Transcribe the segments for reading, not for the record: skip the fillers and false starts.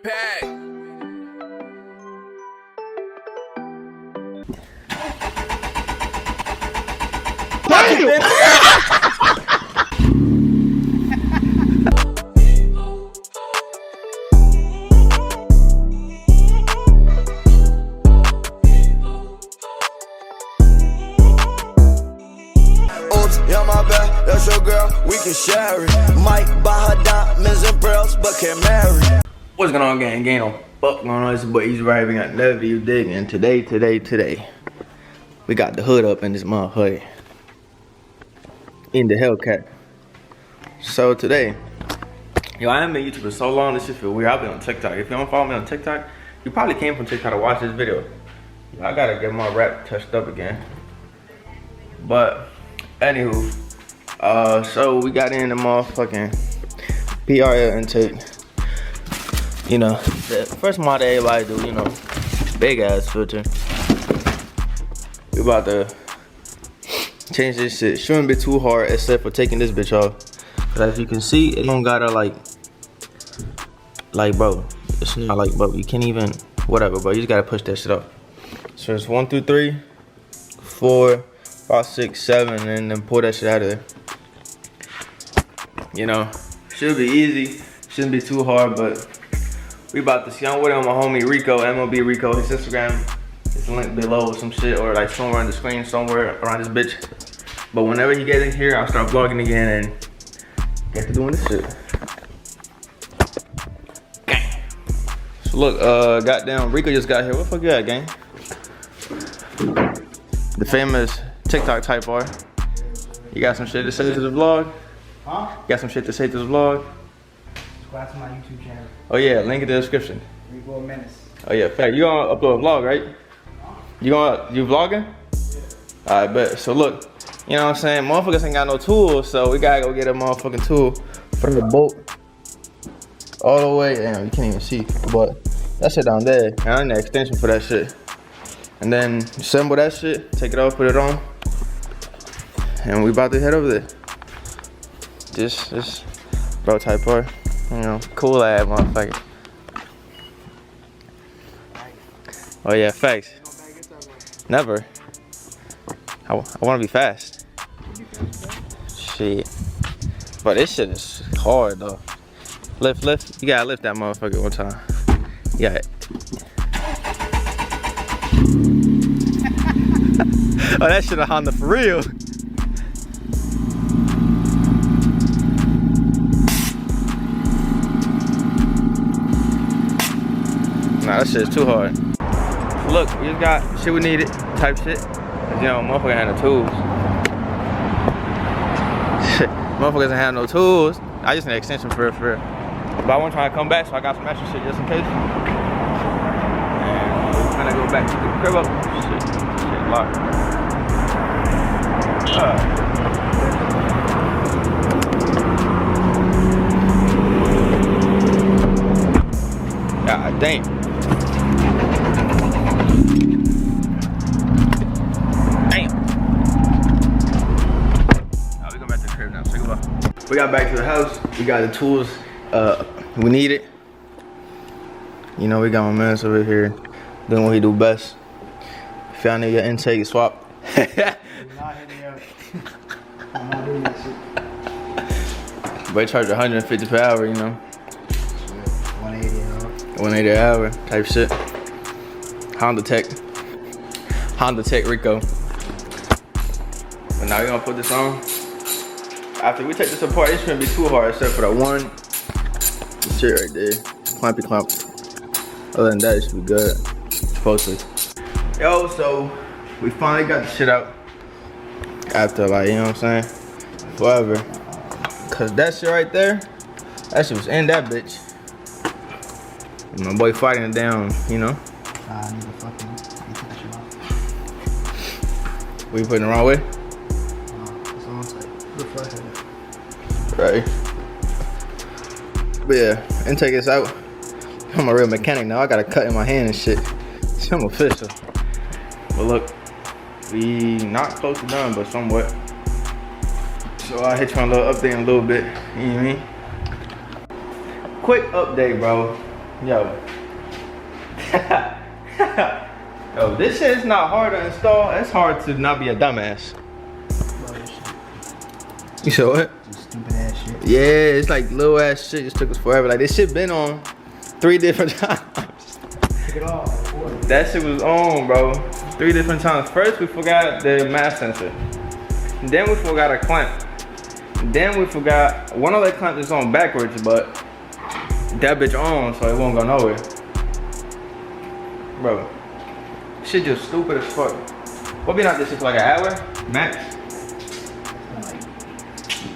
Impact. Yeah, my bad, that's your girl, we can share it. Might buy her diamonds and pearls, but can't marry. What's going on, gang? Ain't no fuck going on. It's your boy Easy Right. We got another video dig, and today, we got the hood up in this motherfucker. In the Hellcat. So today, yo, I haven't been YouTube for so long, this shit feel weird. I've been on TikTok. If you don't follow me on TikTok, you probably came from TikTok to watch this video. I gotta get my rap touched up again. But anywho, so we got in the motherfucking PRL Intake. You know, the first model everybody do, you know, big ass filter. We about to change this shit. Shouldn't be too hard except for taking this bitch off. Cause as you can see, it don't gotta like bro, it's not like, bro, you can't even, whatever, bro, you just gotta push that shit off. So it's 1 through 3, 4, 5, 6, 7, and then pull that shit out of there. You know, should be easy, shouldn't be too hard, but we about to see. I'm waiting on my homie RICO, MLB RICO. His Instagram is linked below or some shit, or like somewhere on the screen, somewhere around this bitch. But whenever he gets in here, I'll start vlogging again and get to doing this shit. Gang. So look, goddamn, RICO just got here. What the fuck you at, gang? The famous TikTok type R. You got some shit to say to the vlog? Huh? You got some shit to say to the vlog? Subscribe to my YouTube channel. Oh yeah, link in the description. RICO Menace. Oh yeah, fact. You gonna upload a vlog, right? Huh? You vlogging? Yeah. Alright, bet. So look, you know what I'm saying? Motherfuckers ain't got no tools, so we gotta go get a motherfucking tool from the boat all the way. Damn, you can't even see, but that shit down there. And I need an extension for that shit. And then assemble that shit, take it off, put it on, and we about to head over there. This bro type part, you know, cool ass motherfucker. Oh yeah, facts. Never. I want to be fast. Shit. But this shit is hard though. Lift. You gotta lift that motherfucker one time. You got it. Oh, that shit a Honda for real. Nah, that shit is too hard. Look, we just got shit we needed, type shit. Cause you know, motherfucker had no tools. Motherfuckers ain't have no tools. I just need an extension for it. But I want to try to come back, so I got some extra shit just in case. And we're trying to go back to the crib up. Shit locked. God damn. Now we go back to the crib now. Say goodbye. We got back to the house. We got the tools we needed. You know, we got my man over here doing what he do best. If y'all need your intake swap. Not hitting me up. I'm not doing that shit. But they charge 150 per hour, you know. 180 an hour. 180 an hour type shit. Honda Tech RICO. But now we're gonna put this on. After we take this apart, it shouldn't be too hard except for the one shit right there. Clampy clamp. Other than that, it should be good. Supposed to. Yo, so we finally got the shit out. After, like, you know what I'm saying? Forever. Cause that shit right there, that shit was in that bitch. And my boy fighting it down, you know? I need to fucking take that shit off. We putting the wrong way? It's on site. The front head. Right. But yeah, intake is out. I'm a real mechanic now. I got a cut in my hand and shit. I'm official. But look, we not close to done, but somewhat. So I'll hit you on a little update in a little bit. You know what I mean? Quick update, bro. Yo. Yo, this shit is not hard to install. It's hard to not be a dumbass. You said what? Stupid ass shit. Yeah, it's like little ass shit just took us forever. Like this shit been on 3 different times. Take it off. That shit was on, bro. 3 different times. First we forgot the mass sensor. Then we forgot a clamp. Then we forgot one of the clamps is on backwards, but that bitch on, so it won't go nowhere. Bro, shit just stupid as fuck. What been out this shit for like an hour? Max?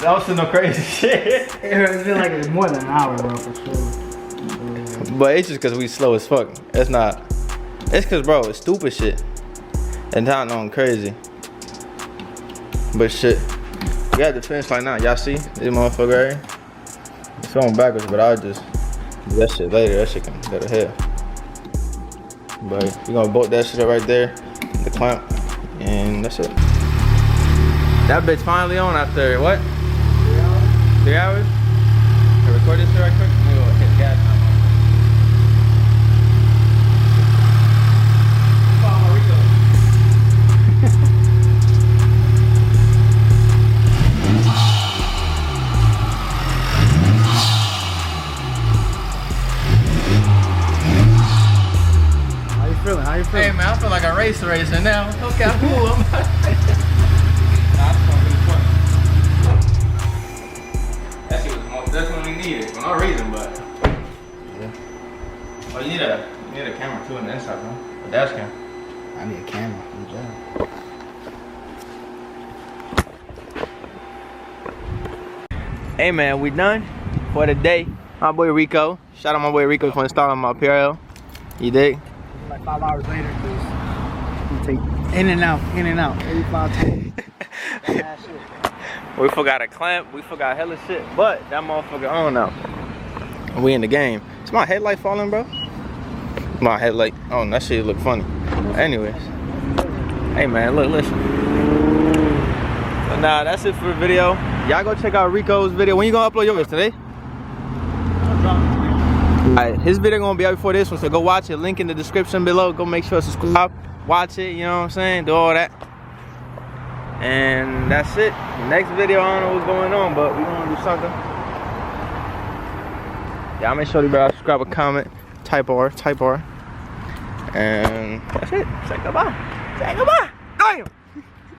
That was no crazy shit. It's been like it's more than an hour, bro, for sure. But it's just cause we slow as fuck. It's not. It's cause, bro, it's stupid shit. And not knowing crazy. But shit, we at the finish line now. Y'all see this motherfucker right here? It's going backwards, but I'll just do that shit later. That shit can go to hell. But we gonna bolt that shit up right there, the clamp, and that's it. That bitch finally on after what? 3 hours? Can I record this shit right quick? Let me go hit gas now. Follow RICO. How you feeling? How you feeling? Hey man, I feel like a racer now. Okay, I'm cool. That shit was most definitely needed for no reason, but yeah. Oh, you need a camera too in the inside, huh? A dash cam. I need a camera. Good job. Hey man, we done for the day. My boy Rico. Shout out my boy Rico for installing my PRL. You dig? Like 5 hours later, because we take in and out, 85 times. We forgot a clamp, we forgot hella shit, but that motherfucker on now. We in the game. Is my headlight falling, bro? My headlight. Oh, that shit look funny. Anyways. Hey man, look, listen. So nah, that's it for the video. Y'all go check out Rico's video. When you gonna upload yours? Today? Alright, his video gonna be out before this one, so go watch it. Link in the description below. Go make sure to subscribe, watch it, you know what I'm saying? Do all that. And that's it. Next video, I don't know what's going on, but we gonna do something. Y'all make sure to subscribe, comment, type R. And that's it. Say goodbye. Say goodbye.